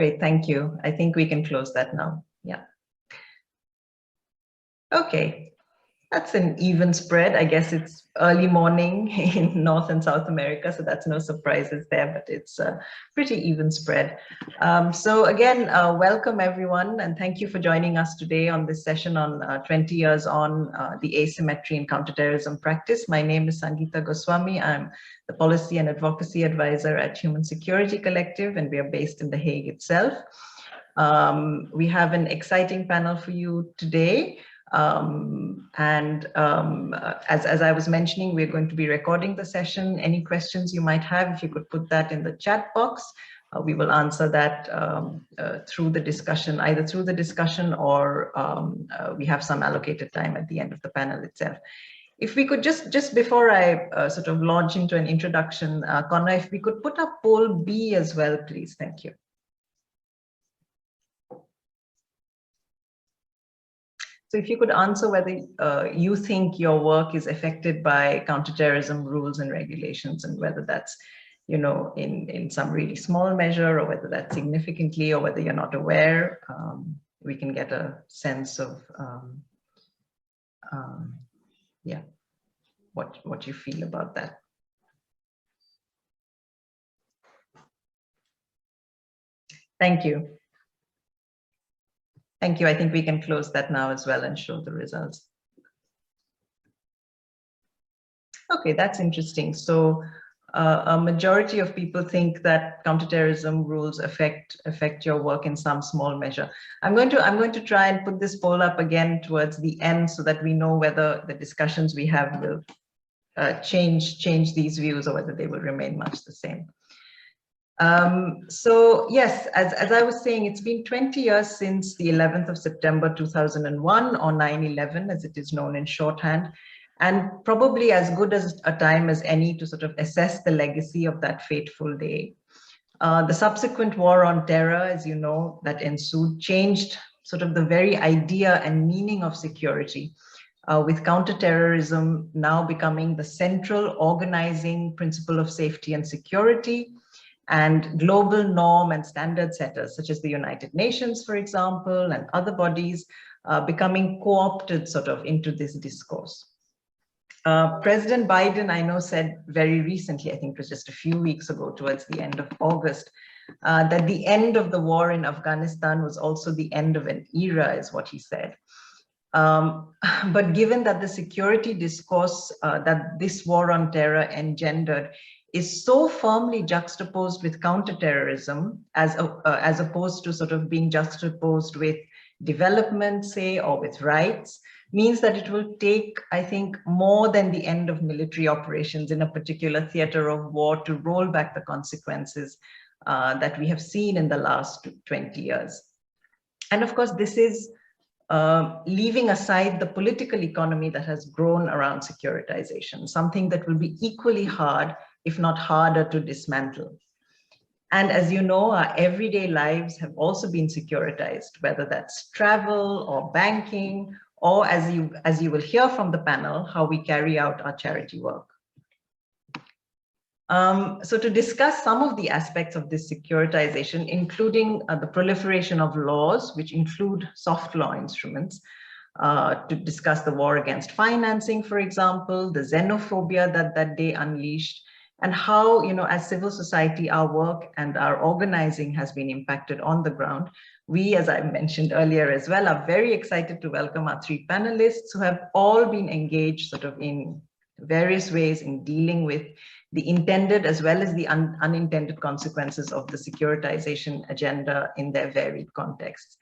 Great, thank you. I think we can close that now. Yeah. Okay, that's an even spread. I guess it's early morning in North and South America, so that's no surprises there, but it's a pretty even spread. So again, welcome everyone, and thank you for joining us today on this session on 20 years on the asymmetry in counterterrorism practice. My name is Sangeeta Goswami. I'm the Policy and Advocacy Advisor at Human Security Collective, and we are based in The Hague itself. We have an exciting panel for you today. As I was mentioning, we're going to be recording the session. Any questions you might have, if you could put that in the chat box, we will answer that through the discussion, either through the discussion or we have some allocated time at the end of the panel itself. If we could just before I sort of launch into an introduction, Connor, if we could put up poll B as well, please. Thank you. So if you could answer whether you think your work is affected by counterterrorism rules and regulations, and whether that's, you know, in some really small measure, or whether that's significantly, or whether you're not aware, we can get a sense of yeah, what you feel about that. Thank you. Thank you. I think we can close that now as well and show the results. Okay, that's interesting. So a majority of people think that counterterrorism rules affect your work in some small measure. I'm going to try and put this poll up again towards the end so that we know whether the discussions we have will change these views, or whether they will remain much the same. So yes, as I was saying, it's been 20 years since the 11th of September 2001, or 9/11 as it is known in shorthand, and probably as good as a time as any to sort of assess the legacy of that fateful day. The subsequent war on terror, as you know, that ensued, changed sort of the very idea and meaning of security, with counterterrorism now becoming the central organizing principle of safety and security, and global norm and standard setters, such as the United Nations, for example, and other bodies, becoming co-opted sort of into this discourse. President Biden, I know, said very recently, I think it was just a few weeks ago, towards the end of August, that the end of the war in Afghanistan was also the end of an era, is what he said. But given that the security discourse that this war on terror engendered is so firmly juxtaposed with counterterrorism, as opposed to sort of being juxtaposed with development, say, or with rights, means that it will take, I think, more than the end of military operations in a particular theater of war to roll back the consequences that we have seen in the last 20 years. And of course, this is leaving aside the political economy that has grown around securitization, something that will be equally hard, if not harder, to dismantle. And as you know, our everyday lives have also been securitized, whether that's travel or banking, or as you will hear from the panel, how we carry out our charity work. So to discuss some of the aspects of this securitization, including the proliferation of laws, which include soft law instruments, to discuss the war against financing, for example, the xenophobia that day unleashed, and how, you know, as civil society, our work and our organizing has been impacted on the ground. We, as I mentioned earlier as well, are very excited to welcome our three panelists who have all been engaged sort of in various ways in dealing with the intended as well as the unintended consequences of the securitization agenda in their varied contexts.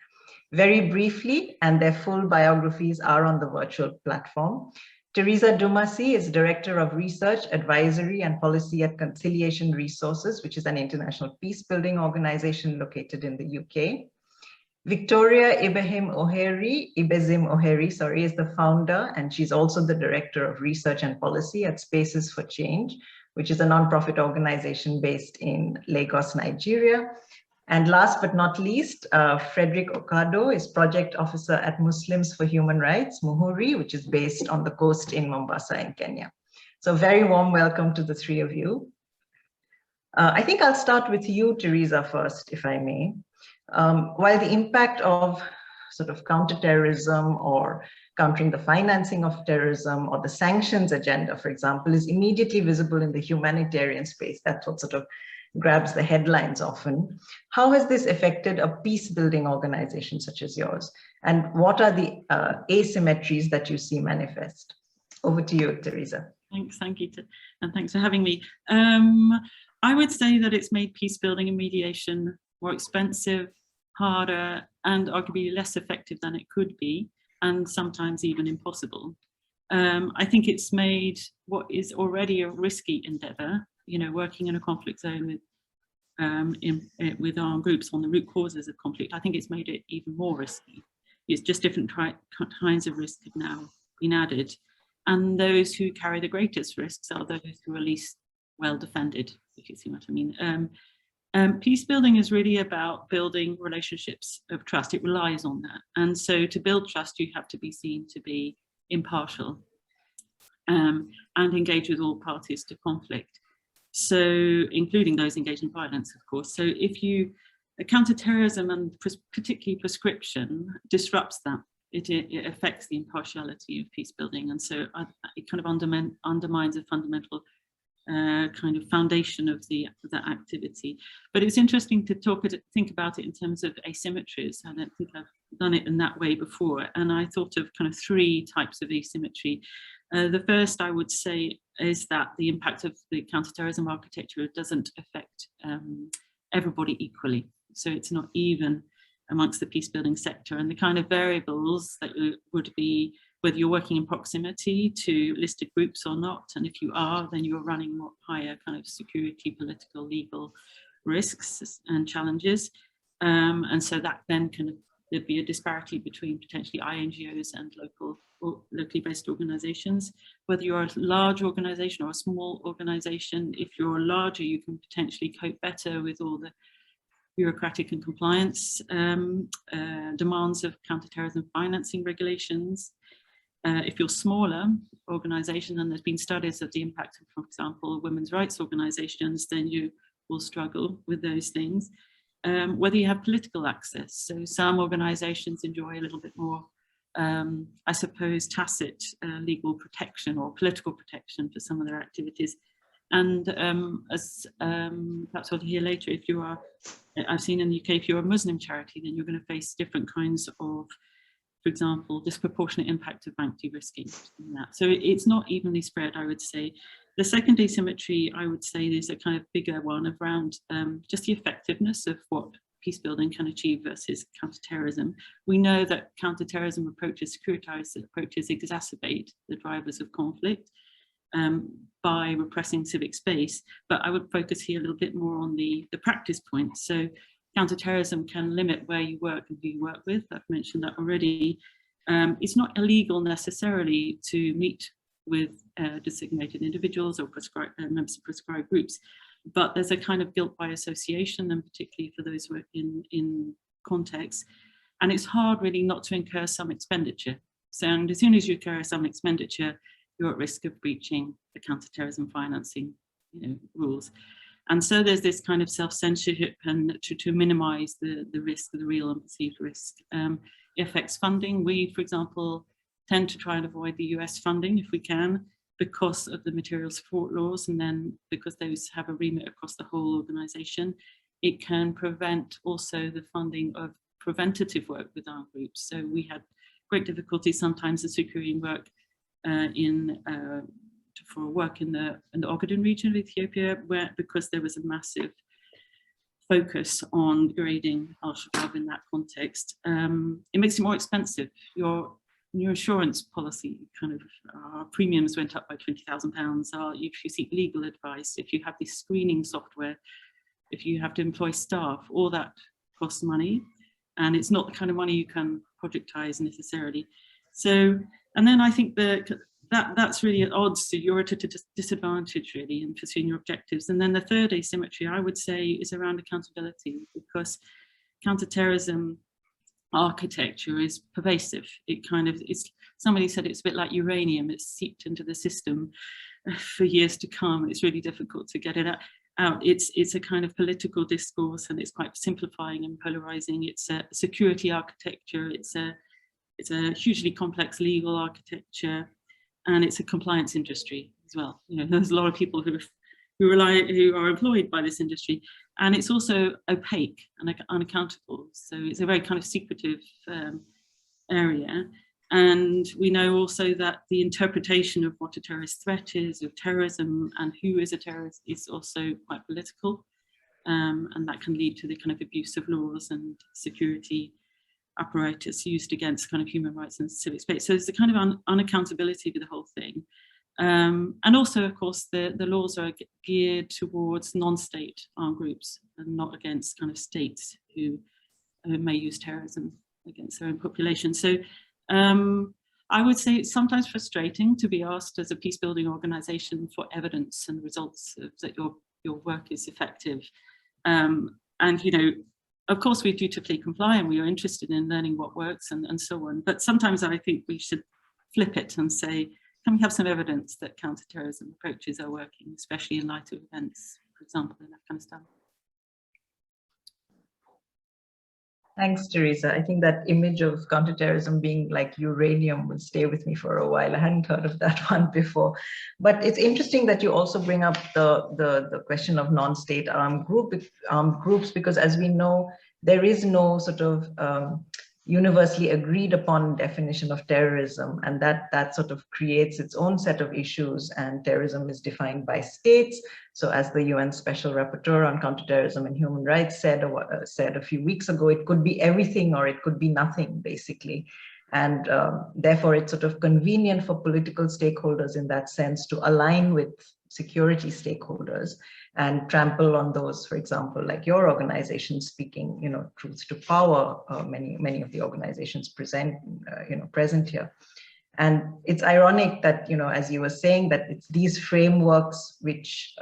Very briefly, and their full biographies are on the virtual platform. Teresa Dumasi is Director of Research, Advisory and Policy at Conciliation Resources, which is an international peacebuilding organization located in the UK. Victoria Ibezim Oheri, sorry, is the founder, and she's also the Director of Research and Policy at Spaces for Change, which is a nonprofit organization based in Lagos, Nigeria. And last but not least, Frederick Okado is Project Officer at Muslims for Human Rights, Muhuri, which is based on the coast in Mombasa in Kenya. So very warm welcome to the three of you. I think I'll start with you, Teresa, first, if I may. While the impact of sort of counterterrorism or countering the financing of terrorism or the sanctions agenda, for example, is immediately visible in the humanitarian space. That's what sort of grabs the headlines often. How has this affected a peace-building organization such as yours? And what are the asymmetries that you see manifest? Over to you, Teresa. Thank you, and thanks for having me. I would say that it's made peace-building and mediation more expensive, harder, and arguably less effective than it could be, and sometimes even impossible. I think it's made what is already a risky endeavor, working in a conflict zone with armed groups on the root causes of conflict. I think it's made it even more risky. It's just different kinds of risk have now been added. And those who carry the greatest risks are those who are least well defended, if you see what I mean. Peace building is really about building relationships of trust. It relies on that. And so to build trust, you have to be seen to be impartial and engage with all parties to conflict. So including those engaged in violence, of course. So if counterterrorism and particularly prescription disrupts that, it affects the impartiality of peace building. And so it kind of undermines a fundamental kind of foundation of that activity. But it's interesting to think about it in terms of asymmetries. I don't think I've done it in that way before. And I thought of kind of three types of asymmetry. The first, I would say, is that the impact of the counterterrorism architecture doesn't affect everybody equally. So it's not even amongst the peace building sector, and the kind of variables that would be whether you're working in proximity to listed groups or not, and if you are, then you're running more higher kind of security, political, legal risks and challenges, and so that then there'd be a disparity between potentially INGOs and locally based organizations. Whether you're a large organization or a small organization, if you're larger, you can potentially cope better with all the bureaucratic and compliance demands of counterterrorism financing regulations. If you're smaller organization, and there's been studies of the impact of, for example, women's rights organizations, then you will struggle with those things. Whether you have political access. So some organizations enjoy a little bit more, I suppose, tacit legal protection or political protection for some of their activities. And as perhaps we'll hear later, if you are, I've seen in the UK, if you're a Muslim charity, then you're going to face different kinds of, for example, disproportionate impact of bank de-risking. So it's not evenly spread, I would say. The second asymmetry, I would say, is a kind of bigger one around just the effectiveness of what peace building can achieve versus counterterrorism. We know that counterterrorism approaches, securitized approaches, exacerbate the drivers of conflict by repressing civic space, but I would focus here a little bit more on the practice points. So counterterrorism can limit where you work and who you work with. I've mentioned that already. It's not illegal necessarily to meet with designated individuals or members of prescribed groups, but there's a kind of guilt by association, and particularly for those who are in context. And it's hard really not to incur some expenditure. So and as soon as you incur some expenditure, you're at risk of breaching the counterterrorism financing rules. And so there's this kind of self-censorship and to minimize the risk, the real and perceived risk. It affects funding. We, for example, tend to try and avoid the US funding if we can, because of the material support laws, and then because those have a remit across the whole organization. It can prevent also the funding of preventative work with armed groups. So we had great difficulty sometimes in securing work for work in the Ogaden region of Ethiopia, because there was a massive focus on grading Al-Shabaab in that context. It makes it more expensive. Your insurance policy kind of premiums went up by £20,000. If you seek legal advice, if you have this screening software, if you have to employ staff, all that costs money, and it's not the kind of money you can projectize necessarily. So, and then I think that's really at odds. So you're at a disadvantage really in pursuing your objectives. And then the third asymmetry, I would say, is around accountability, because counterterrorism architecture is pervasive. Somebody said it's a bit like uranium. It's seeped into the system for years to come. It's really difficult to get it out. out. It's a kind of political discourse, and it's quite simplifying and polarizing. It's a security architecture. It's a hugely complex legal architecture, and it's a compliance industry as well. You know, there's a lot of people who are employed by this industry, and it's also opaque and unaccountable. So it's a very kind of secretive area. And we know also that the interpretation of what a terrorist threat is, of terrorism, and who is a terrorist is also quite political. And that can lead to the kind of abuse of laws and security apparatus used against kind of human rights and civic space. So there's a kind of unaccountability with the whole thing. And also, of course, the laws are geared towards non-state armed groups and not against kind of states who may use terrorism against their own population. So I would say it's sometimes frustrating to be asked as a peace-building organization for evidence and results that your work is effective. And, you know, of course, we dutifully comply and we are interested in learning what works and so on. But sometimes I think we should flip it and say, can we have some evidence that counterterrorism approaches are working, especially in light of events, for example, in Afghanistan? Thanks, Teresa. I think that image of counterterrorism being like uranium will stay with me for a while. I hadn't heard of that one before. But it's interesting that you also bring up the question of non-state armed groups, because as we know, there is no sort of universally agreed upon definition of terrorism, and that sort of creates its own set of issues, and terrorism is defined by states. So as the UN Special Rapporteur on Counterterrorism and Human Rights said a few weeks ago, it could be everything or it could be nothing, basically. And therefore it's sort of convenient for political stakeholders in that sense to align with security stakeholders and trample on those, for example, like your organization speaking, you know, truth to power, many of the organizations present here. And it's ironic that, you know, as you were saying, that it's these frameworks which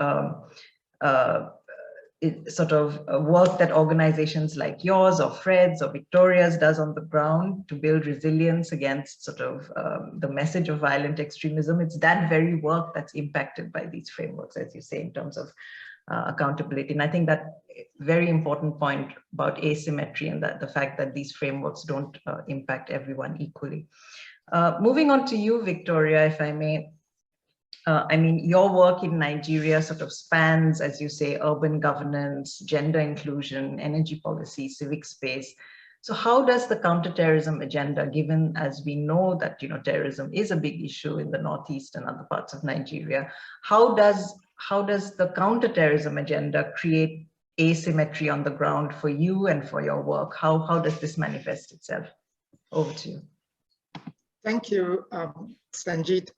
sort of work that organizations like yours or Fred's or Victoria's does on the ground to build resilience against sort of the message of violent extremism. It's that very work that's impacted by these frameworks, as you say, in terms of accountability. And I think that very important point about asymmetry and that the fact that these frameworks don't impact everyone equally. Moving on to you, Victoria, if I may. I mean, your work in Nigeria sort of spans, as you say, urban governance, gender inclusion, energy policy, civic space. So how does the counterterrorism agenda, given as we know that, you know, terrorism is a big issue in the Northeast and other parts of Nigeria, how does the counterterrorism agenda create asymmetry on the ground for you and for your work? How does this manifest itself? Over to you. Thank you, Sangeeta.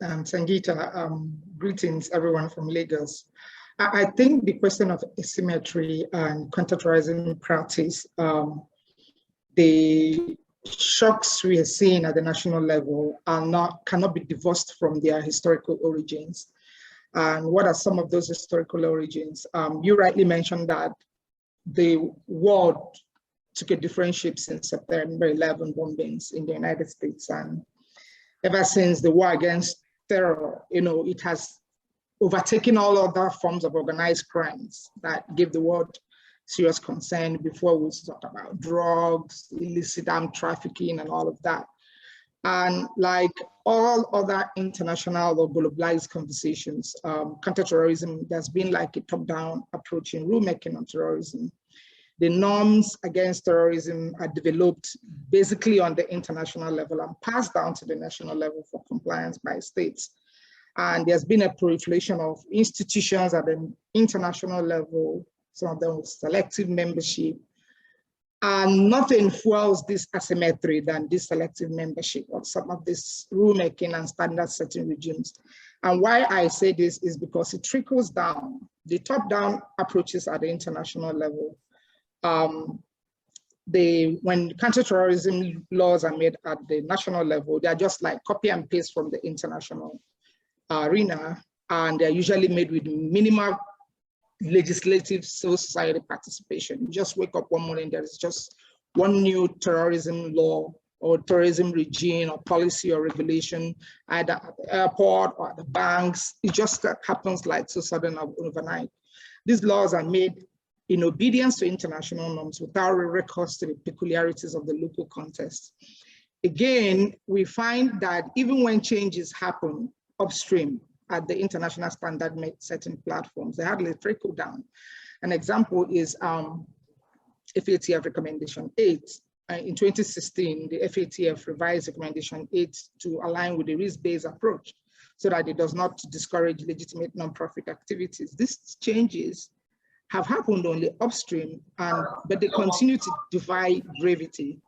Greetings, everyone from Lagos. I think the question of asymmetry and counterterrorism practice, the shocks we are seeing at the national level cannot be divorced from their historical origins. And what are some of those historical origins? You rightly mentioned that the world took a different shape since September 11 bombings in the United States, and ever since the war against terror, you know, it has overtaken all other forms of organized crimes that give the world serious concern. Before we talked about drugs, illicit arms trafficking, and all of that. And like all other international or globalized conversations, counterterrorism, there's been like a top-down approach in rulemaking on terrorism. The norms against terrorism are developed basically on the international level and passed down to the national level for compliance by states. And there's been a proliferation of institutions at the international level, some of them with selective membership. And nothing fuels this asymmetry than this selective membership of some of this rulemaking and standard setting regimes. And why I say this is because it trickles down. The top-down approaches at the international level, when counterterrorism laws are made at the national level, they're just like copy and paste from the international arena, and they're usually made with minimal legislative civil society participation. You just wake up one morning, there is just one new terrorism law or terrorism regime or policy or regulation, either at the airport or at the banks. It just happens like so sudden overnight. These laws are made in obedience to international norms without recourse to the peculiarities of the local context. Again, we find that even when changes happen upstream at the international standard setting platforms, they hardly trickle down. An example is FATF Recommendation 8. In 2016, the FATF revised Recommendation 8 to align with the risk-based approach so that it does not discourage legitimate nonprofit activities. These changes have happened only upstream, but they continue to defy gravity.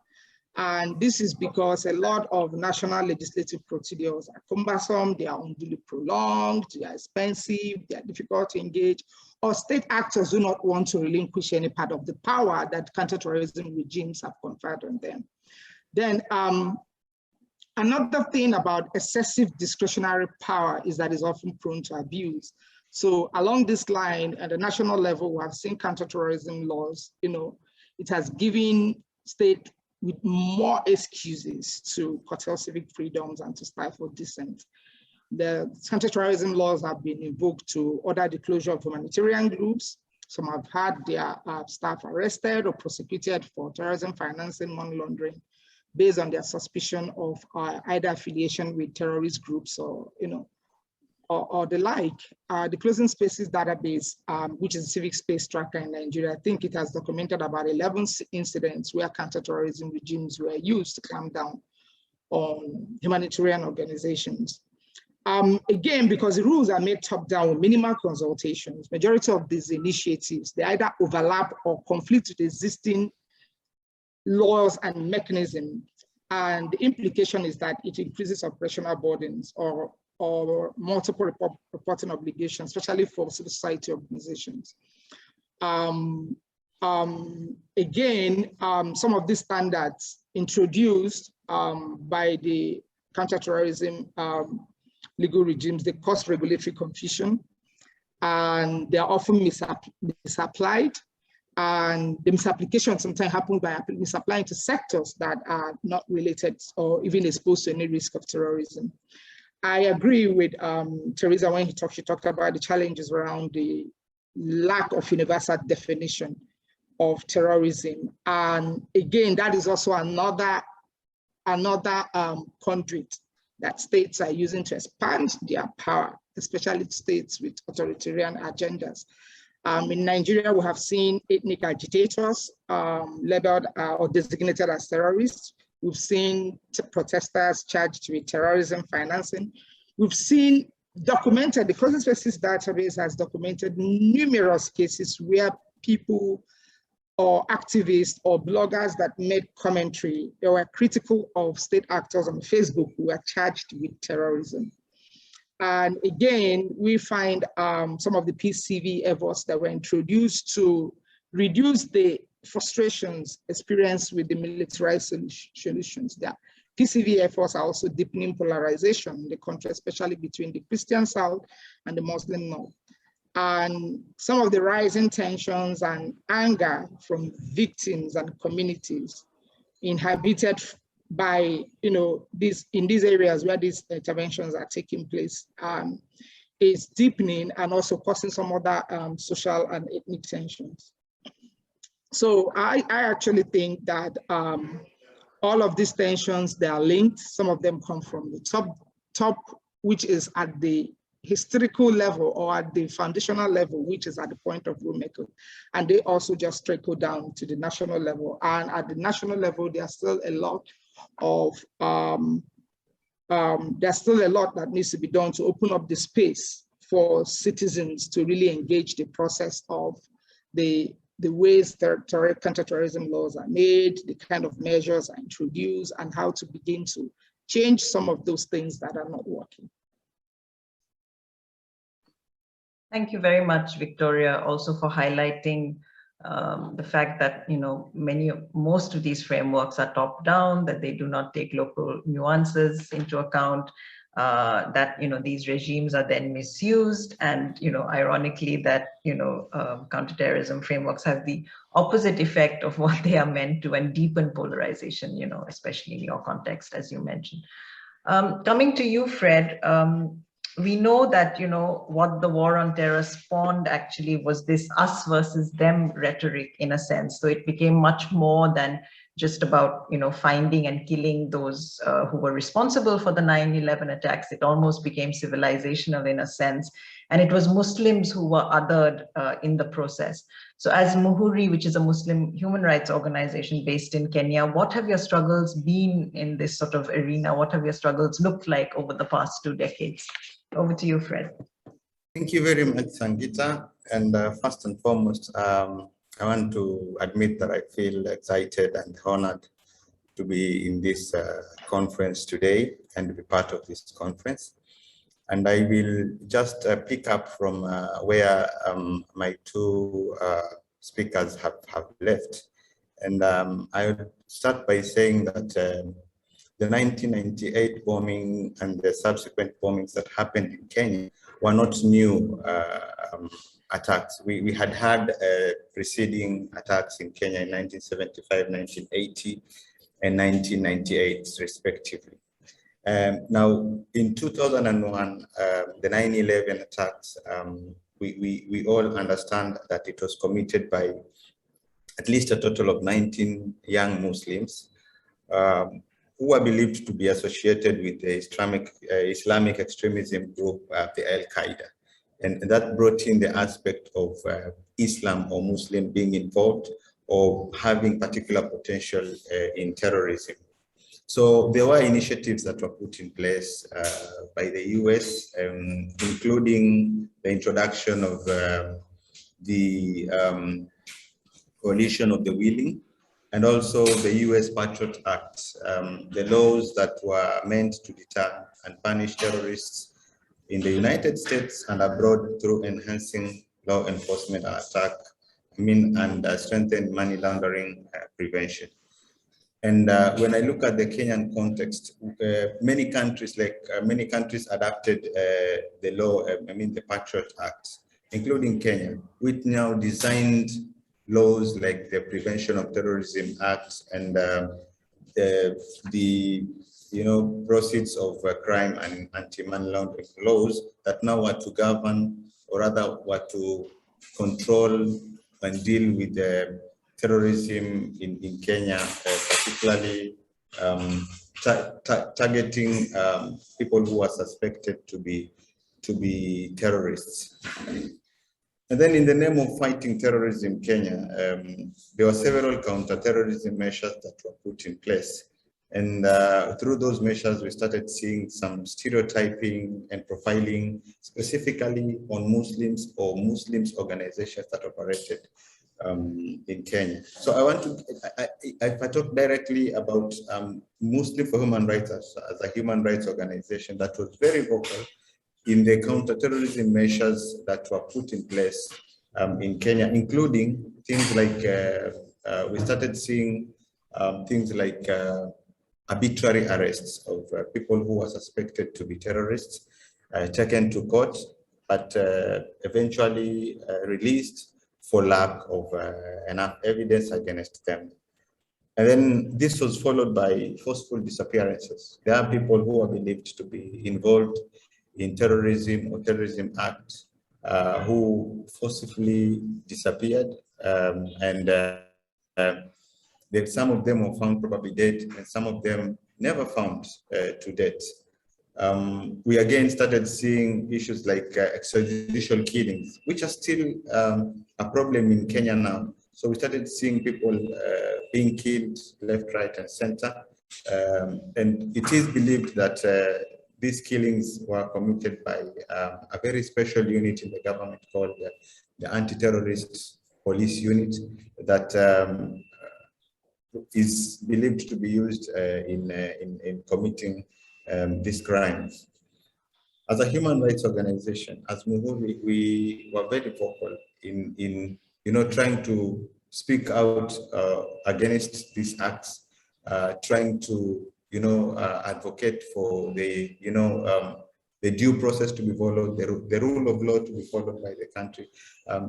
And this is because a lot of national legislative procedures are cumbersome, they are unduly prolonged, they are expensive, they are difficult to engage, or state actors do not want to relinquish any part of the power that counterterrorism regimes have conferred on them. Then another thing about excessive discretionary power is that it's often prone to abuse. So along this line, at the national level, we have seen counterterrorism laws, it has given state with more excuses to curtail civic freedoms and to stifle dissent. The counterterrorism laws have been invoked to order the closure of humanitarian groups. Some have had their staff arrested or prosecuted for terrorism financing, money laundering, based on their suspicion of either affiliation with terrorist groups or, or the like. The Closing Spaces database, which is a civic space tracker in Nigeria, I think it has documented about 11 incidents where counterterrorism regimes were used to clamp down on humanitarian organizations. Again, because the rules are made top-down with minimal consultations, majority of these initiatives, they either overlap or conflict with existing laws and mechanisms. And the implication is that it increases operational burdens or multiple reporting obligations, especially for civil society organizations. Again, some of these standards introduced by the counterterrorism legal regimes, they cause regulatory confusion, and they are often misapplied. And the misapplication sometimes happens by misapplying to sectors that are not related or even exposed to any risk of terrorism. I agree with Teresa when she talked about the challenges around the lack of universal definition of terrorism. And again, that is also another conduit that states are using to expand their power, especially states with authoritarian agendas. In Nigeria, we have seen ethnic agitators labeled or designated as terrorists. We've seen protesters charged with terrorism financing. We've seen documented, the Closing Spaces database has documented numerous cases where people or activists or bloggers that made commentary, they were critical of state actors on Facebook who were charged with terrorism. And again, we find some of the PCV efforts that were introduced to reduce the frustrations experienced with the militarized solutions. There, PCV efforts are also deepening polarization in the country, especially between the Christian South and the Muslim North. And some of the rising tensions and anger from victims and communities inhabited by, in these areas where these interventions are taking place is deepening and also causing some other social and ethnic tensions. So I actually think that all of these tensions, they are linked. Some of them come from the top, which is at the historical level or at the foundational level, which is at the point of rulemaking. And they also just trickle down to the national level. And at the national level, there's still a lot of, that needs to be done to open up the space for citizens to really engage the process of the ways that counterterrorism laws are made, the kind of measures are introduced, and how to begin to change some of those things that are not working. Thank you very much, Victoria, also for highlighting the fact that most of these frameworks are top-down, that they do not take local nuances into account, that these regimes are then misused, and ironically that counterterrorism frameworks have the opposite effect of what they are meant to, and deepen polarization, especially in your context, as you mentioned. Coming to you, Fred. we know that, you know, what the war on terror spawned actually was this us versus them rhetoric in a sense. So it became much more than just about, you know, finding and killing those who were responsible for the 9/11 attacks. It almost became civilizational in a sense. And it was Muslims who were othered in the process. So as Muhuri, which is a Muslim human rights organization based in Kenya, what have your struggles been in this sort of arena? What have your struggles looked like over the past 2 decades? Over to you, Fred. Thank you very much, Sangeeta. And first and foremost, I want to admit that I feel excited and honored to be in this conference today and to be part of this conference. And I will just pick up from where my two speakers have left. And I would start by saying that the 1998 bombing and the subsequent bombings that happened in Kenya were not new attacks. We had preceding attacks in Kenya in 1975, 1980, and 1998, respectively. Now, in 2001, the 9/11 attacks, we all understand that it was committed by at least a total of 19 young Muslims who were believed to be associated with the Islamic extremism group, the Al-Qaeda. And that brought in the aspect of Islam or Muslim being involved or having particular potential in terrorism. So there were initiatives that were put in place by the US, including the introduction of the Coalition of the Willing, and also the US Patriot Act, the laws that were meant to deter and punish terrorists in the United States and abroad through enhancing law enforcement and strengthen money laundering prevention. And when I look at the Kenyan context, many countries adopted the law, the Patriot Act, including Kenya, which now designed laws like the Prevention of Terrorism Act and the proceeds of crime and anti-money laundering laws that now were to govern, or rather were to control and deal with the terrorism in Kenya, particularly targeting people who are suspected to be terrorists. And then in the name of fighting terrorism in Kenya, there were several counter-terrorism measures that were put in place. And through those measures, we started seeing some stereotyping and profiling specifically on Muslims or Muslims organizations that operated in Kenya. So I want to, if I talk directly about Muslim for Human Rights as a human rights organization that was very vocal in the counter-terrorism measures that were put in place in Kenya, including things like, we started seeing things like arbitrary arrests of people who were suspected to be terrorists, taken to court, but eventually released for lack of enough evidence against them. And then this was followed by forceful disappearances. There are people who are believed to be involved in terrorism or terrorism acts who forcibly disappeared, some of them were found probably dead, and some of them never found to date. We again started seeing issues like extrajudicial killings, which are still a problem in Kenya now. So we started seeing people being killed left, right, and center. And it is believed that these killings were committed by a very special unit in the government called the Anti-Terrorist Police Unit that is believed to be used in committing these crimes. As a human rights organization, as Muhuri, we were very vocal in trying to speak out against these acts, trying to advocate for the due process to be followed, the rule of law to be followed by the country.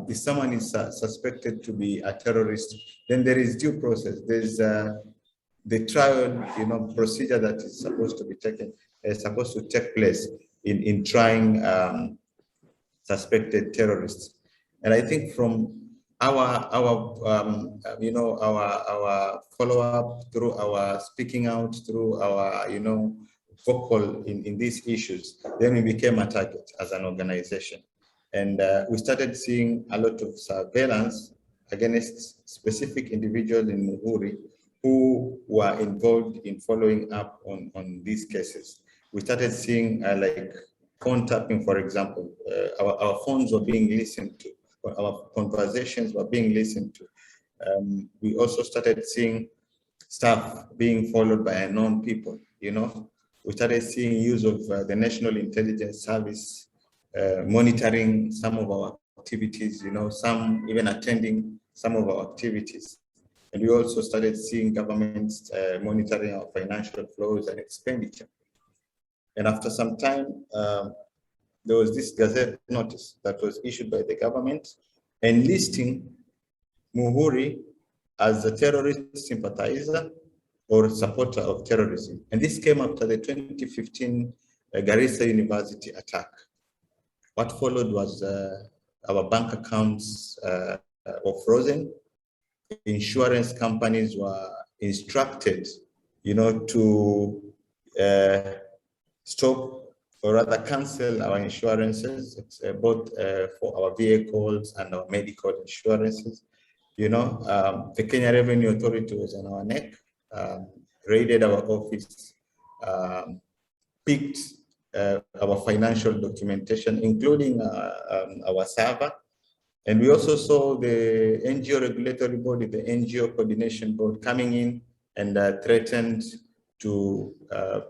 If someone is suspected to be a terrorist, then there is due process. There's the trial procedure that is supposed to take place. in trying suspected terrorists. And I think from our follow-up, through our speaking out, through our vocal in these issues, then we became a target as an organization. And we started seeing a lot of surveillance against specific individuals in Muhuri who were involved in following up on these cases. We started seeing like phone tapping, for example. Our phones were being listened to, our conversations were being listened to. We also started seeing stuff being followed by unknown people, We started seeing use of the National Intelligence Service monitoring some of our activities, some even attending some of our activities. And we also started seeing governments monitoring our financial flows and expenditure. And after some time, there was this Gazette notice that was issued by the government enlisting Muhuri as a terrorist sympathizer or supporter of terrorism. And this came after the 2015 Garissa University attack. What followed was our bank accounts were frozen. Insurance companies were instructed, to stop or rather cancel our insurances, both for our vehicles and our medical insurances. The Kenya Revenue Authority was on our neck, raided our office, picked our financial documentation, including our server. And we also saw the NGO regulatory body, the NGO coordination board coming in and threatened to,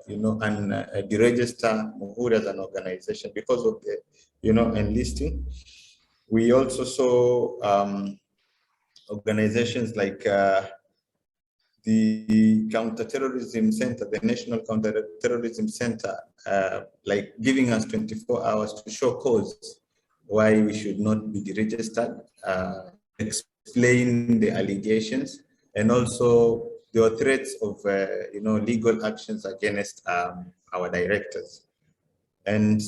deregister Muhuri as an organization because of the, enlisting. We also saw organizations like the Counter-Terrorism Center, the National Counter-Terrorism Center, like giving us 24 hours to show cause why we should not be deregistered, explain the allegations, and also there were threats of legal actions against our directors. And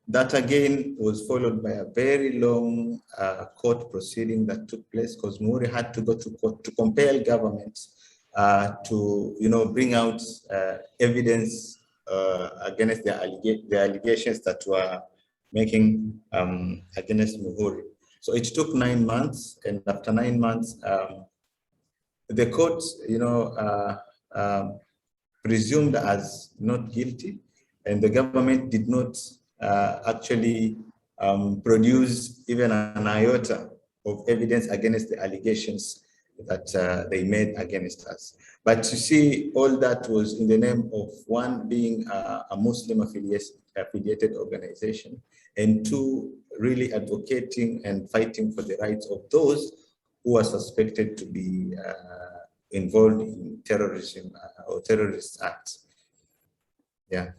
that again was followed by a very long court proceeding that took place because Muhuri had to go to court to compel governments to bring out evidence against the allegations that were making against Muhuri. So it took 9 months, and after 9 months, the court, presumed as not guilty, and the government did not actually produce even an iota of evidence against the allegations that they made against us. But you see, all that was in the name of one, being a Muslim affiliated organization, and two, really advocating and fighting for the rights of those who are suspected to be involved in terrorism or terrorist acts. Yeah.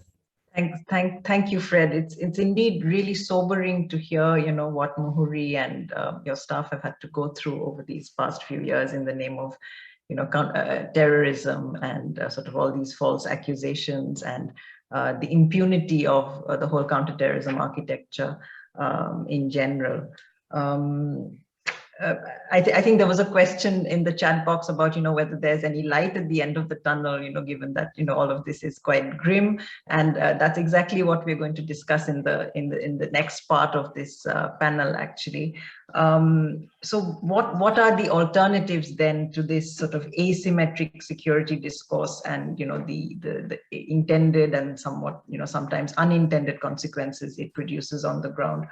Thank you, Fred. It's indeed really sobering to hear, what Muhuri and your staff have had to go through over these past few years in the name of, terrorism and sort of all these false accusations and the impunity of the whole counterterrorism architecture in general. I think there was a question in the chat box about, whether there's any light at the end of the tunnel, given that, all of this is quite grim. And that's exactly what we're going to discuss in the next part of this panel, actually. So what are the alternatives then to this sort of asymmetric security discourse and, the intended and somewhat, sometimes unintended consequences it produces on the ground?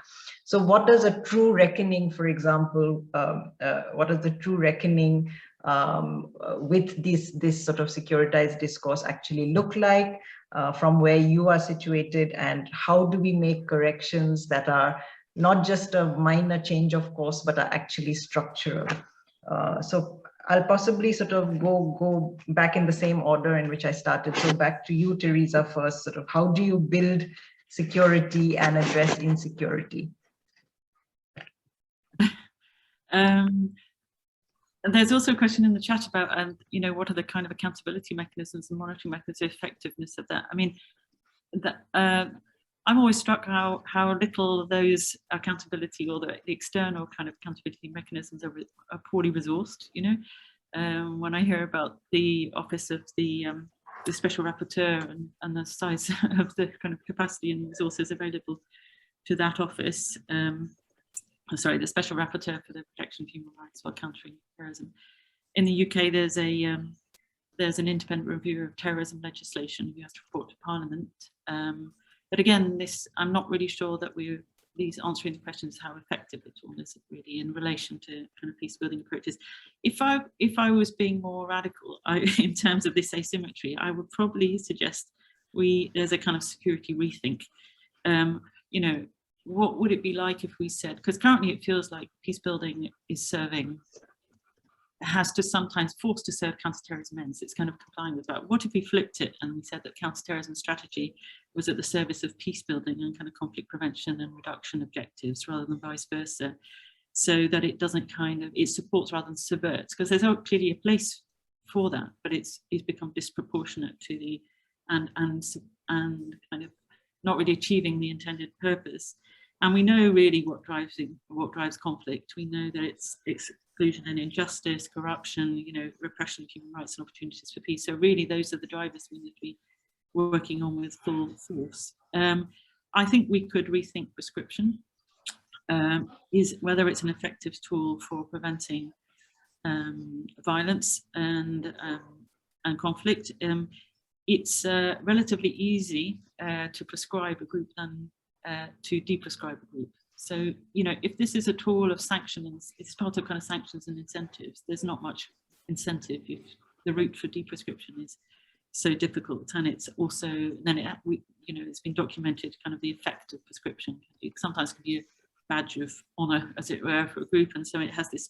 So what does a true reckoning, for example, what does the true reckoning with this sort of securitized discourse actually look like from where you are situated, and how do we make corrections that are not just a minor change of course, but are actually structural? So I'll possibly sort of go back in the same order in which I started. So back to you, Teresa, first, sort of how do you build security and address insecurity? And there's also a question in the chat about, what are the kind of accountability mechanisms and monitoring mechanisms, effectiveness of that? I mean, I'm always struck how little those accountability or the external kind of accountability mechanisms are poorly resourced. You know, when I hear about the office of the special rapporteur and the size of the kind of capacity and resources available to that office, sorry, the special rapporteur for the protection of human rights while countering terrorism. In the UK, there's an independent reviewer of terrorism legislation who has to report to Parliament. But again, I'm not really sure that these answering the questions how effective it all is really in relation to kind of peace building approaches. If I was being more radical in terms of this asymmetry, I would probably suggest there's a kind of security rethink. You know, what would it be like if we said, because currently it feels like peace building has to sometimes forced to serve counterterrorism ends. It's kind of complying with that. What if we flipped it and we said that counterterrorism strategy was at the service of peace building and kind of conflict prevention and reduction objectives rather than vice versa, so that it doesn't it supports rather than subverts, because there's clearly a place for that, but it's become disproportionate to the and kind of not really achieving the intended purpose. And we know really what drives conflict. We know that it's exclusion and injustice, corruption, you know, repression of human rights and opportunities for peace. So really those are the drivers we need to be working on with full force. I think we could rethink prescription, whether it's an effective tool for preventing violence and conflict. It's relatively easy to prescribe a group than to deprescribe a group. So, you know, if this is a tool of sanctions, it's part of kind of sanctions and incentives. There's not much incentive if the route for deprescription is so difficult, and it's also then it's been documented kind of the effect of prescription. It sometimes can be a badge of honor, as it were, for a group, and so it has this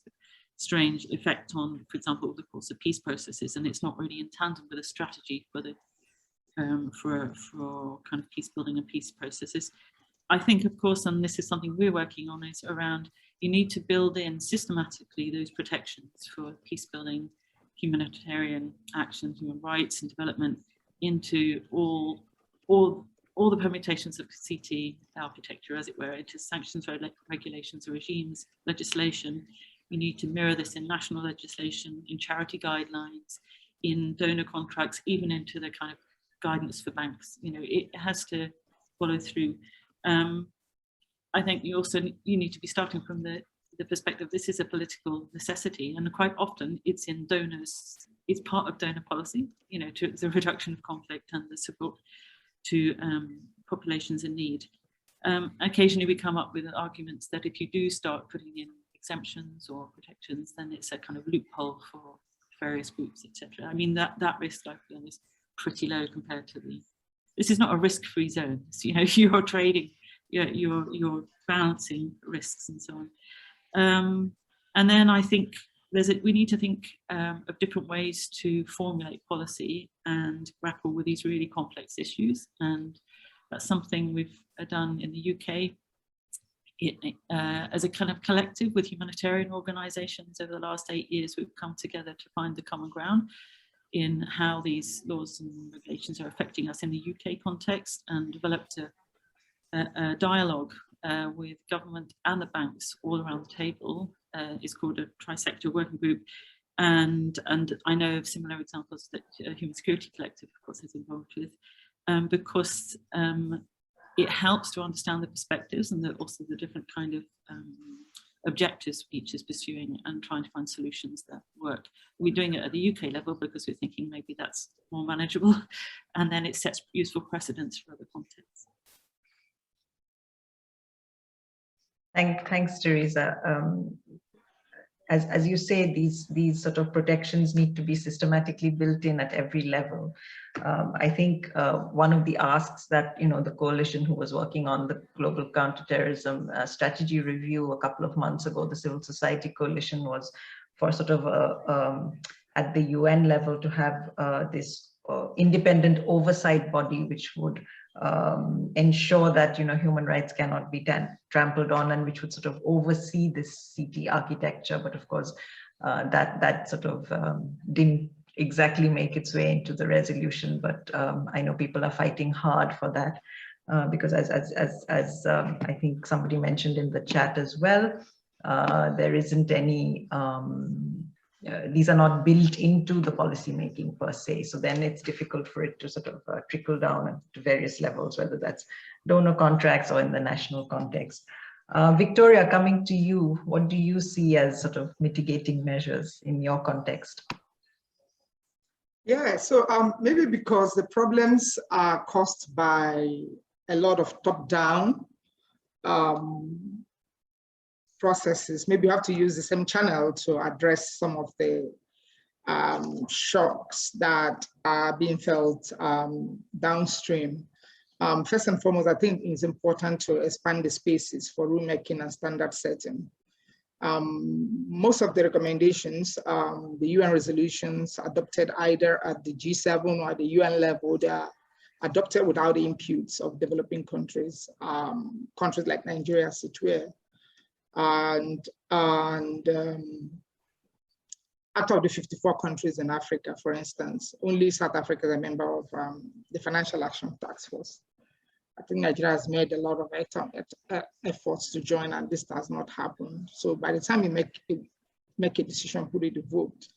strange effect on, for example, the course of peace processes, and it's not really in tandem with a strategy for the for kind of peace building and peace processes. I think, of course, and this is something we're working on, is around you need to build in systematically those protections for peace building, humanitarian action, human rights and development into all the permutations of CT architecture, as it were, into sanctions, regulations, regimes, legislation. We need to mirror this in national legislation, in charity guidelines, in donor contracts, even into the kind of guidance for banks. You know, it has to follow through. I think you need to be starting from the perspective this is a political necessity, and quite often it's in donors, it's part of donor policy, you know, to the reduction of conflict and the support to populations in need. Occasionally we come up with arguments that if you do start putting in exemptions or protections, then it's a kind of loophole for various groups, etc. I mean, that risk, I feel, is pretty low compared to this is not a risk-free zone. So, you know, you're trading, you're balancing risks and so on. And then I think we need to think of different ways to formulate policy and grapple with these really complex issues. And that's something we've done in the UK as a kind of collective with humanitarian organisations over the last 8 years. We've come together to find the common ground in how these laws and regulations are affecting us in the UK context, and developed a dialogue with government and the banks all around the table. It's called a tri-sector working group, and I know of similar examples that Human Security Collective, of course, is involved with, because it helps to understand the perspectives and also the different kind of objectives each is pursuing, and trying to find solutions that work. We're doing it at the UK level because we're thinking maybe that's more manageable, and then it sets useful precedents for other contexts. Thanks, Teresa. As you say, these sort of protections need to be systematically built in at every level. I think one of the asks that, you know, the coalition who was working on the global counterterrorism strategy review a couple of months ago, the civil society coalition, was for sort of at the UN level to have this independent oversight body which would ensure that, you know, human rights cannot be trampled on, and which would sort of oversee this CT architecture. But of course, that sort of didn't exactly make its way into the resolution, but I know people are fighting hard for that. because as I think somebody mentioned in the chat as well, there isn't any, these are not built into the policy making per se. So then it's difficult for it to sort of trickle down to various levels, whether that's donor contracts or in the national context. Victoria, coming to you, what do you see as sort of mitigating measures in your context? Yeah, so maybe because the problems are caused by a lot of top-down processes, maybe you have to use the same channel to address some of the shocks that are being felt downstream. First and foremost, I think it's important to expand the spaces for rulemaking and standard setting. Most of the recommendations, the UN resolutions adopted either at the G7 or at the UN level, they are adopted without the inputs of developing countries, countries like Nigeria, Situate. And out of the 54 countries in Africa, for instance, only South Africa is a member of the Financial Action Task Force. I think Nigeria has made a lot of efforts to join, and this does not happen. So by the time you make a decision, put it to vote,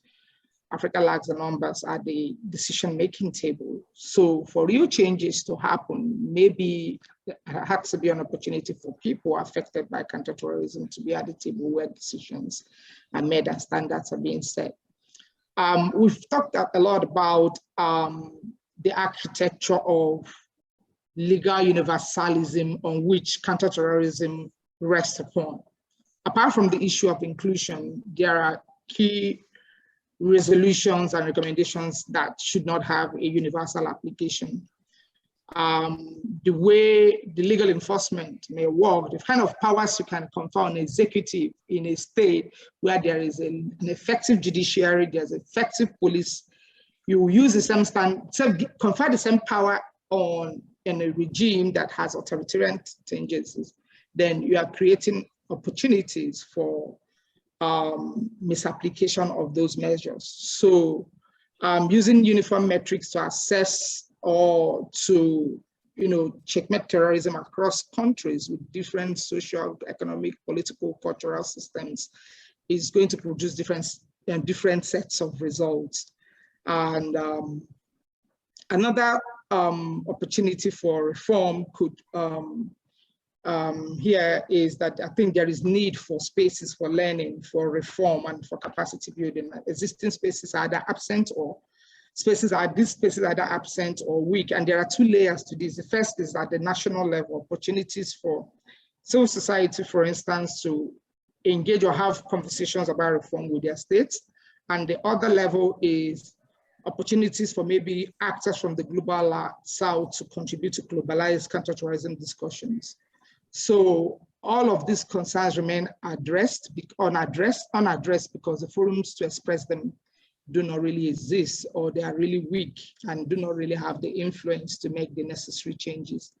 Africa lacks the numbers at the decision-making table. So for real changes to happen, maybe there has to be an opportunity for people affected by counterterrorism to be at the table where decisions are made and standards are being set. We've talked a lot about the architecture of legal universalism on which counterterrorism rests upon. Apart from the issue of inclusion, there are key resolutions and recommendations that should not have a universal application. The way the legal enforcement may work, the kind of powers you can confer on executive in a state where there is an effective judiciary, there's effective police, you use the same confer the same power on in a regime that has authoritarian tendencies, then you are creating opportunities for misapplication of those measures. So using uniform metrics to assess or to checkmate terrorism across countries with different social, economic, political, cultural systems is going to produce different sets of results. And another opportunity for reform could here is that I think there is need for spaces for learning, for reform, and for capacity building. Existing spaces are either absent or these spaces are either absent or weak. And there are two layers to this. The first is at the national level, opportunities for civil society, for instance, to engage or have conversations about reform with their states. And the other level is opportunities for maybe actors from the global south to contribute to globalized counterterrorism discussions. So all of these concerns remain unaddressed because the forums to express them do not really exist, or they are really weak and do not really have the influence to make the necessary changes.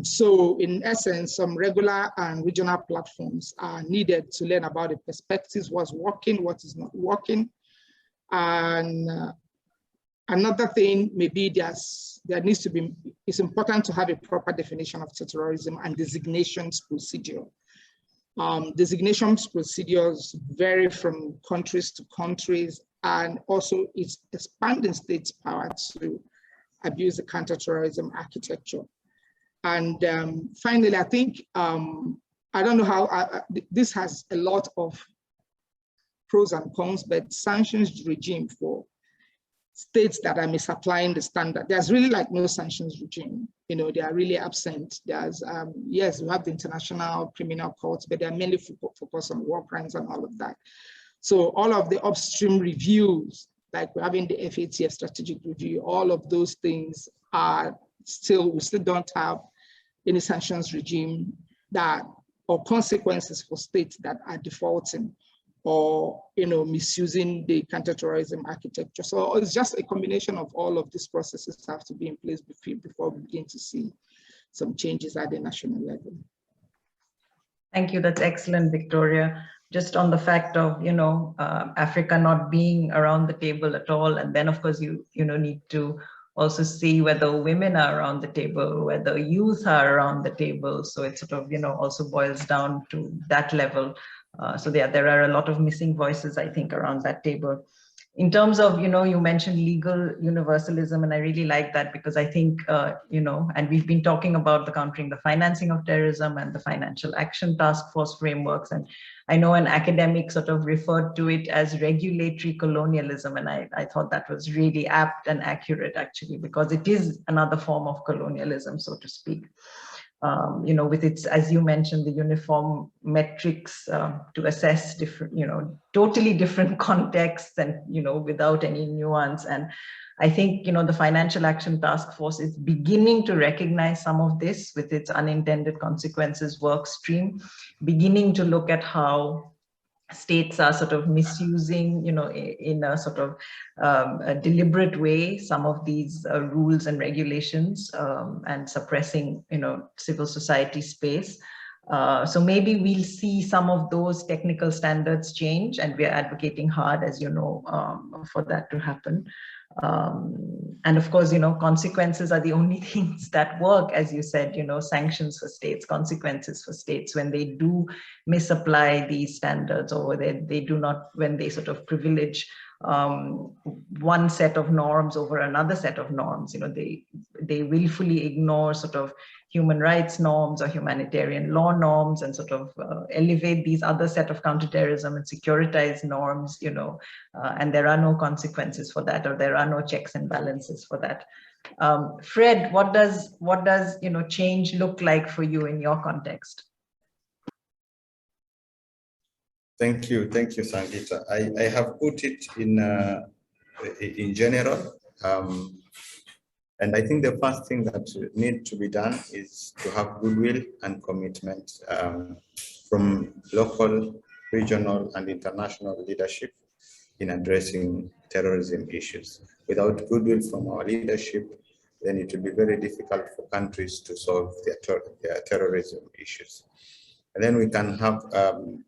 So in essence, some regular and regional platforms are needed to learn about the perspectives, what's working, what is not working. And another thing, maybe there needs to be, it's important to have a proper definition of terrorism and designations procedure. Designations procedures vary from countries to countries, and also it's expanding states' power to abuse the counterterrorism architecture. And finally, I think, I don't know how, this has a lot of pros and cons, but sanctions regime for states that are misapplying the standard, there's really like no sanctions regime. They are really absent. There's, yes, we have the International Criminal Courts, but they're mainly focused on war crimes and all of that. So all of the upstream reviews, like we're having the FATF strategic review, all of those things are we still don't have any sanctions regime or consequences for states that are defaulting or misusing the counterterrorism architecture. So it's just a combination of all of these processes have to be in place before we begin to see some changes at the national level. Thank you. That's excellent, Victoria. Just on the fact of Africa not being around the table at all, and then of course you need to also see whether women are around the table, whether youth are around the table. So it sort of, also boils down to that level. So there are a lot of missing voices, I think, around that table. In terms of, you mentioned legal universalism, and I really like that because I think, and we've been talking about the countering the financing of terrorism and the financial action task force frameworks. And I know an academic sort of referred to it as regulatory colonialism. And I thought that was really apt and accurate, actually, because it is another form of colonialism, so to speak. With its, as you mentioned, the uniform metrics to assess different, totally different contexts and, without any nuance. And I think, the Financial Action Task Force is beginning to recognize some of this with its unintended consequences work stream, beginning to look at how states are sort of misusing, in a sort of a deliberate way, some of these rules and regulations and suppressing, civil society space. So maybe we'll see some of those technical standards change, and we're advocating hard, as you know, for that to happen. And of course, consequences are the only things that work, as you said, sanctions for states, consequences for states when they do misapply these standards, or they do not, when they sort of privilege one set of norms over another set of norms. They willfully ignore sort of human rights norms or humanitarian law norms and sort of elevate these other set of counterterrorism and securitized norms, and there are no consequences for that, or there are no checks and balances for that. Fred, what does change look like for you in your context? Thank you, Sangeeta. I have put it in general, and I think the first thing that needs to be done is to have goodwill and commitment from local, regional, and international leadership in addressing terrorism issues. Without goodwill from our leadership, then it will be very difficult for countries to solve their terrorism issues. And then we can have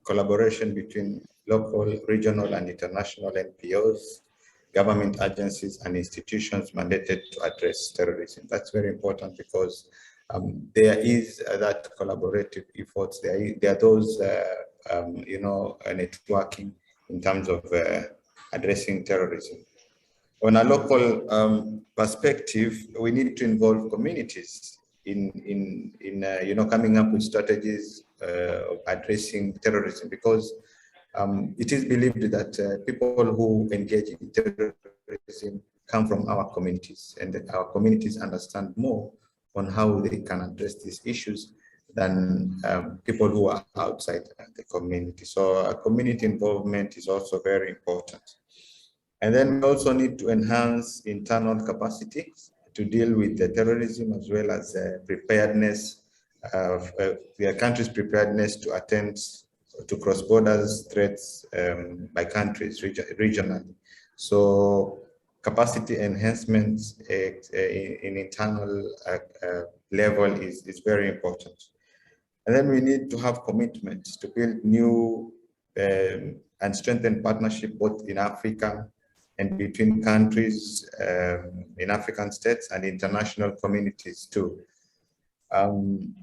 collaboration between local, regional, and international NPOs, government agencies, and institutions mandated to address terrorism. That's very important because there is that collaborative efforts. There are those, networking in terms of addressing terrorism. On a local perspective, we need to involve communities in coming up with strategies of addressing terrorism, because it is believed that people who engage in terrorism come from our communities, and that our communities understand more on how they can address these issues than people who are outside the community. So community involvement is also very important. And then we also need to enhance internal capacity to deal with the terrorism, as well as preparedness of the country's preparedness to attend to cross-border threats by countries regionally. So capacity enhancement in internal level is very important. And then we need to have commitments to build new and strengthen partnership both in Africa and between countries in African states and international communities too.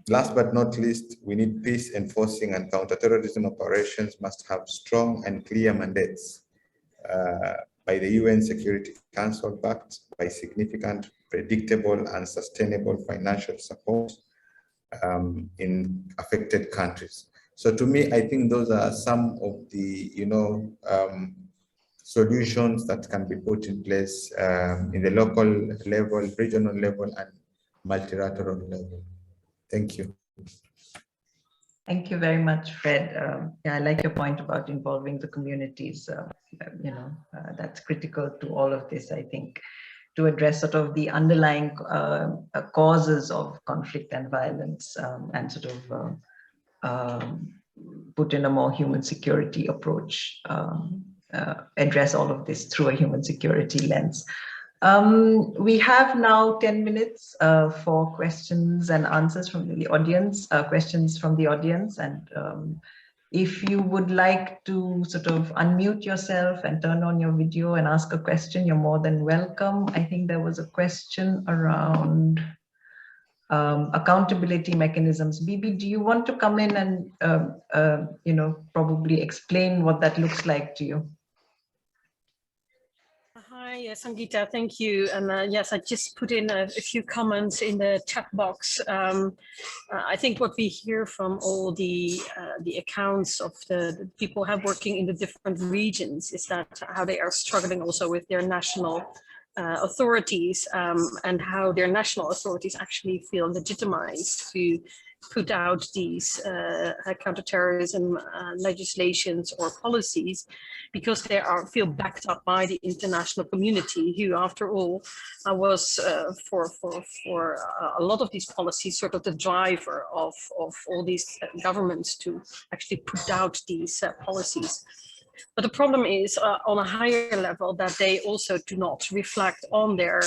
Last but not least, we need peace enforcing and counterterrorism operations must have strong and clear mandates by the UN Security Council, backed by significant, predictable, and sustainable financial support in affected countries. So to me, I think those are some of the solutions that can be put in place in the local level, regional level, and multilateral level. Thank you. Thank you very much, Fred. Yeah, I like your point about involving the communities. That's critical to all of this, I think, to address sort of the underlying causes of conflict and violence, and sort of put in a more human security approach, address all of this through a human security lens. We have now 10 minutes for questions and answers from the audience, questions from the audience. And if you would like to sort of unmute yourself and turn on your video and ask a question, you're more than welcome. I think there was a question around accountability mechanisms. Bibi, do you want to come in and probably explain what that looks like to you? Hi, Sangeeta, thank you. And yes, I just put in a few comments in the chat box. I think what we hear from all the accounts of the people who have working in the different regions is that how they are struggling also with their national authorities and how their national authorities actually feel legitimized to put out these counterterrorism legislations or policies because they feel backed up by the international community, who after all was for a lot of these policies sort of the driver of all these governments to actually put out these policies. But the problem is on a higher level that they also do not reflect on their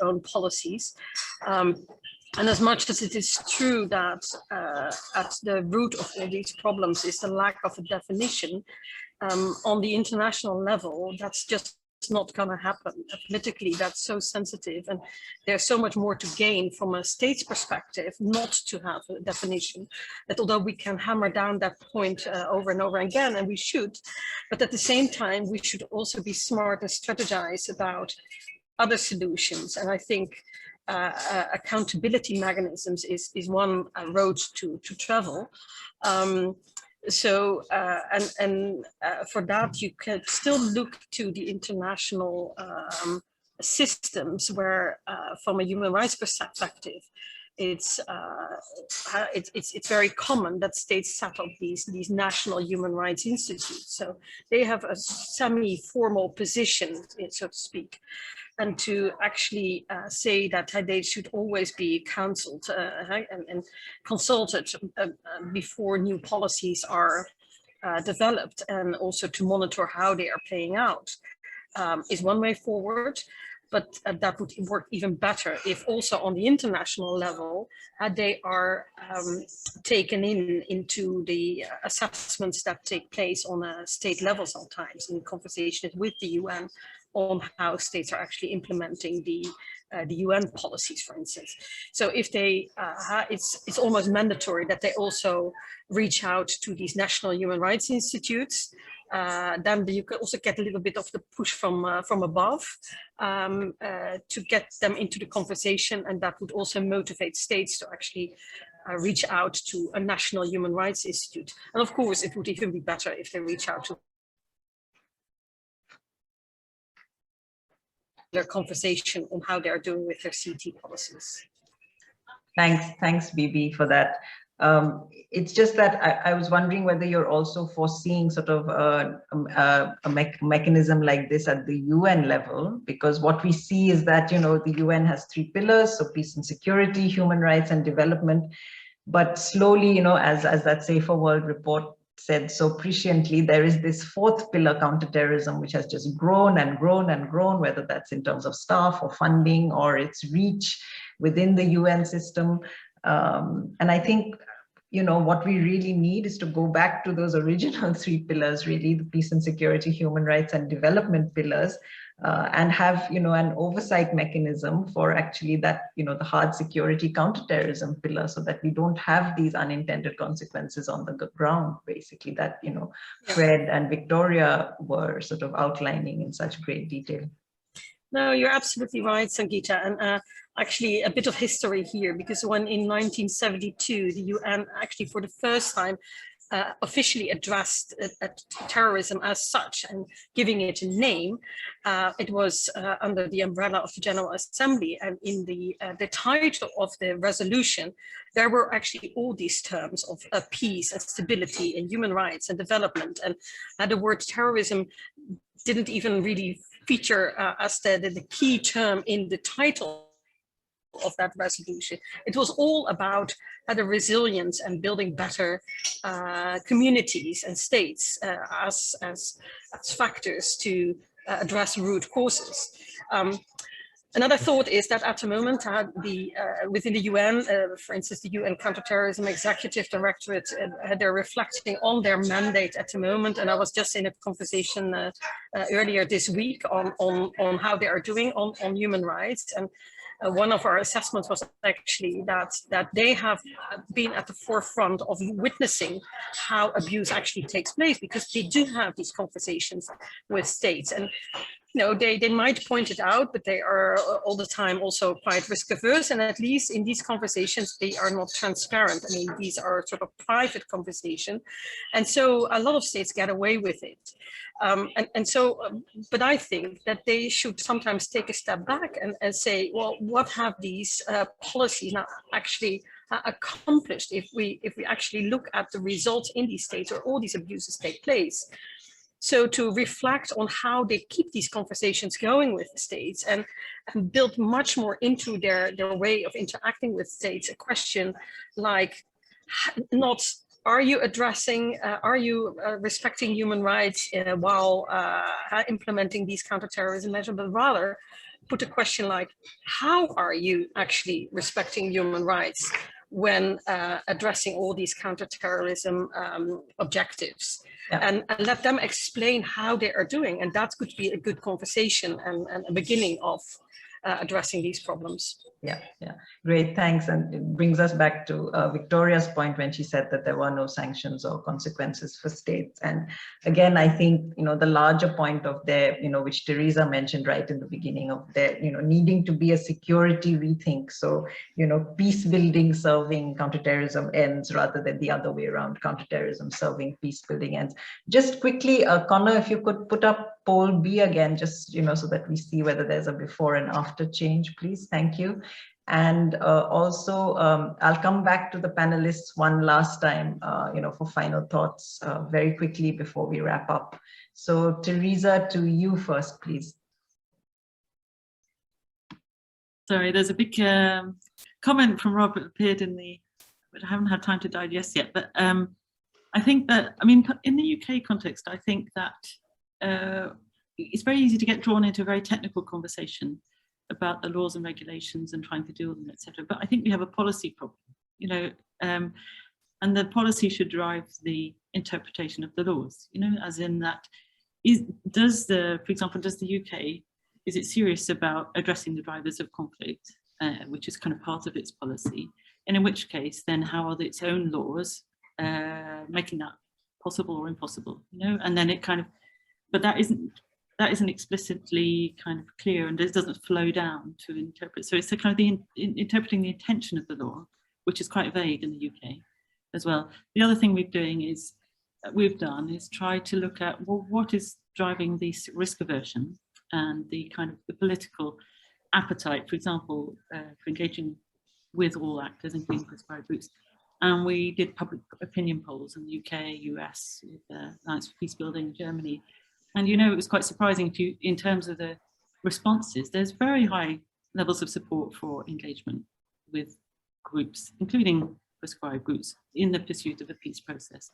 own policies. And as much as it is true that at the root of all these problems is the lack of a definition, on the international level, that's just not going to happen. Politically, that's so sensitive, and there's so much more to gain from a state's perspective not to have a definition, that although we can hammer down that point over and over again, and we should, but at the same time, we should also be smart and strategize about other solutions. And I think accountability mechanisms is one road to travel. For that, you can still look to the international systems where, from a human rights perspective, it's very common that states set up these national human rights institutes. So they have a semi-formal position, so to speak, and to actually say that they should always be counseled and consulted before new policies are developed, and also to monitor how they are playing out is one way forward. But that would work even better if also on the international level, they are taken into the assessments that take place on a state level sometimes in conversations with the UN on how states are actually implementing the UN policies, for instance. So if they, it's almost mandatory that they also reach out to these national human rights institutes. Then you can also get a little bit of the push from above to get them into the conversation, and that would also motivate states to actually reach out to a national human rights institute. And of course, it would even be better if they reach out to their conversation on how they're doing with their CT policies. Thanks, Bibi, for that. It's just that I was wondering whether you're also foreseeing sort of a mechanism like this at the UN level, because what we see is that, you know, the UN has 3 pillars, so peace and security, human rights and development. But slowly, you know, as that Safer World report said so presciently, there is this 4th pillar, counterterrorism, which has just grown and grown and grown, whether that's in terms of staff or funding or its reach within the UN system. And I think, you know, what we really need is to go back to those original 3 pillars, really, the peace and security, human rights and development pillars, and have, you know, an oversight mechanism for actually that, you know, the hard security counterterrorism pillar, so that we don't have these unintended consequences on the ground, basically, that, you know, Fred and Victoria were sort of outlining in such great detail. No, you're absolutely right, Sangeeta. And actually a bit of history here, because when in 1972, the UN actually for the first time officially addressed terrorism as such and giving it a name, it was under the umbrella of the General Assembly. And in the title of the resolution, there were actually all these terms of peace and stability and human rights and development. And the word terrorism didn't even really feature as the key term in the title of that resolution. It was all about the resilience and building better communities and states as factors to address root causes. Another thought is that at the moment, within the UN, for instance, the UN Counter-Terrorism Executive Directorate, they're reflecting on their mandate at the moment. And I was just in a conversation earlier this week on how they are doing on human rights. And one of our assessments was actually that they have been at the forefront of witnessing how abuse actually takes place, because they do have these conversations with states. And they might point it out, but they are all the time also quite risk averse. And at least in these conversations, they are not transparent. I mean, these are sort of private conversations. And so a lot of states get away with it. But I think that they should sometimes take a step back and say, well, what have these policies now actually accomplished if we actually look at the results in these states where all these abuses take place? So to reflect on how they keep these conversations going with the states and build much more into their way of interacting with states, a question like not, are you respecting human rights while implementing these counterterrorism measures, but rather put a question like, how are you actually respecting human rights when addressing all these counterterrorism objectives? Yeah. And let them explain how they are doing. And that could be a good conversation and a beginning of addressing these problems. Yeah, great, thanks. And it brings us back to Victoria's point when she said that there were no sanctions or consequences for states. And again, I think, the larger point of their, which Teresa mentioned right in the beginning of their, needing to be a security rethink. So, peace building serving counterterrorism ends rather than the other way around, counterterrorism serving peace building ends. Just quickly, Connor, if you could put up poll B again, just, so that we see whether there's a before and after change, please. Thank you. And also, I'll come back to the panelists one last time, for final thoughts very quickly before we wrap up. So Teresa, to you first, please. Sorry, there's a big comment from Rob that appeared but I haven't had time to digest yet. But I think that, in the UK context, I think that it's very easy to get drawn into a very technical conversation about the laws and regulations and trying to deal with them, etc. But I think we have a policy problem, and the policy should drive the interpretation of the laws, as in that, for example, does the UK, is it serious about addressing the drivers of conflict, which is kind of part of its policy? And in which case, then how are its own laws making that possible or impossible, And then it kind of, but that isn't explicitly kind of clear, and it doesn't flow down to interpret. So it's a kind of interpreting the intention of the law, which is quite vague in the UK as well. The other thing we've done is try to look at, well, what is driving this risk aversion and the kind of the political appetite, for example, for engaging with all actors, including prescribed groups. And we did public opinion polls in the UK, US, with Alliance for Peacebuilding, Germany. And it was quite surprising in terms of the responses. There's very high levels of support for engagement with groups, including prescribed groups, in the pursuit of a peace process.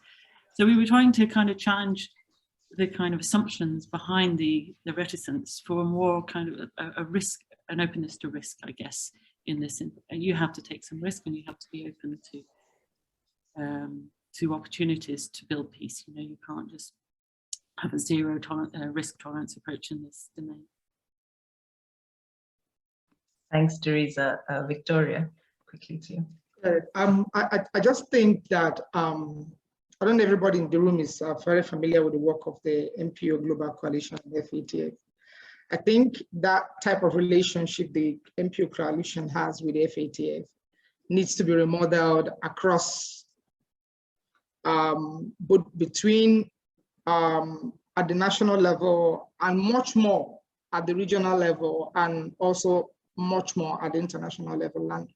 So we were trying to kind of challenge the kind of assumptions behind the reticence for a more kind of a risk, an openness to risk, I guess, in this. You have to take some risk, and you have to be open to opportunities to build peace. You can't just have a zero risk tolerance approach in this domain. Thanks, Teresa. Victoria, quickly to you. I just think that I don't know, everybody in the room is very familiar with the work of the NPO Global Coalition and FATF. I think that type of relationship the NPO Coalition has with the FATF needs to be remodeled across, both between at the national level and much more at the regional level, and also much more at the international level. And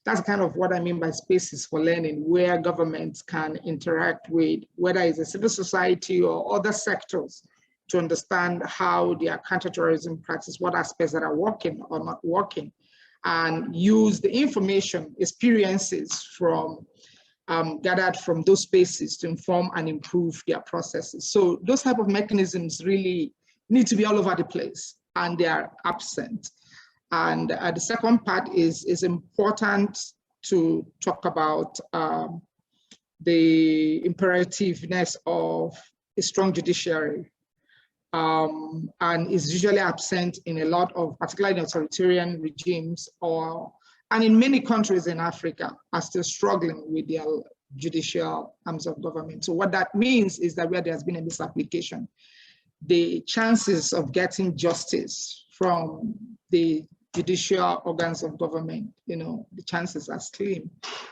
that's kind of what I mean by spaces for learning, where governments can interact with, whether it's a civil society or other sectors, to understand how their counterterrorism practice, what aspects that are working or not working, and use the information, experiences from gathered from those spaces to inform and improve their processes. So those type of mechanisms really need to be all over the place, and they are absent. And the second part is important to talk about the imperativeness of a strong judiciary, and is usually absent in a lot of, particularly in authoritarian regimes, and in many countries in Africa are still struggling with their judicial arms of government. So what that means is that where there's been a misapplication, the chances of getting justice from the judicial organs of government, the chances are slim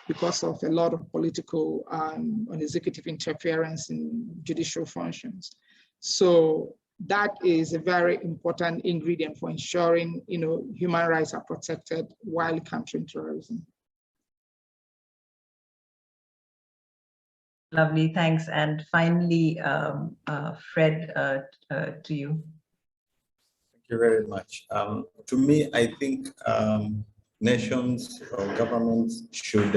because of a lot of political and executive interference in judicial functions. So that is a very important ingredient for ensuring, human rights are protected while countering terrorism. Lovely, thanks. And finally, Fred, to you. Thank you very much. To me, I think nations or governments should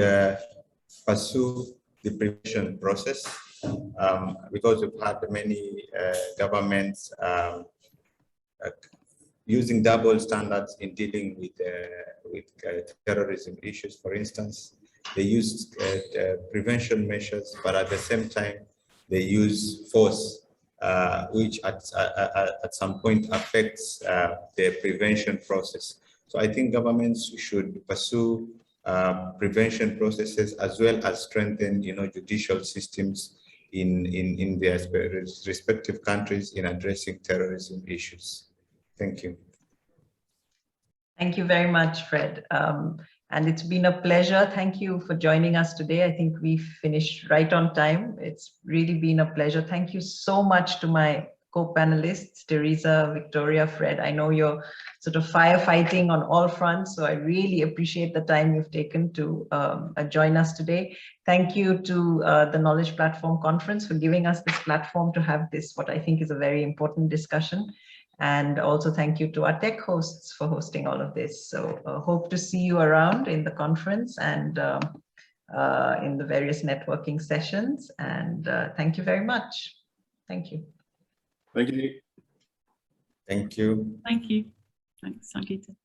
pursue the prevention process, because we've had many governments using double standards in dealing with terrorism issues. For instance, they use prevention measures, but at the same time, they use force, which at some point affects the prevention process. So I think governments should pursue prevention processes as well as strengthen, judicial systems in their respective countries in addressing terrorism issues. Thank you. Thank you very much, Fred. And it's been a pleasure. Thank you for joining us today. I think we finished right on time. It's really been a pleasure. Thank you so much to my co-panelists, Teresa, Victoria, Fred. I know you're sort of firefighting on all fronts, so I really appreciate the time you've taken to join us today. Thank you to the Knowledge Platform Conference for giving us this platform to have this, what I think is a very important discussion. And also thank you to our tech hosts for hosting all of this. So hope to see you around in the conference and in the various networking sessions. And thank you very much. Thank you. Thank you. Thank you. Thank you. Thanks, Sangeeta.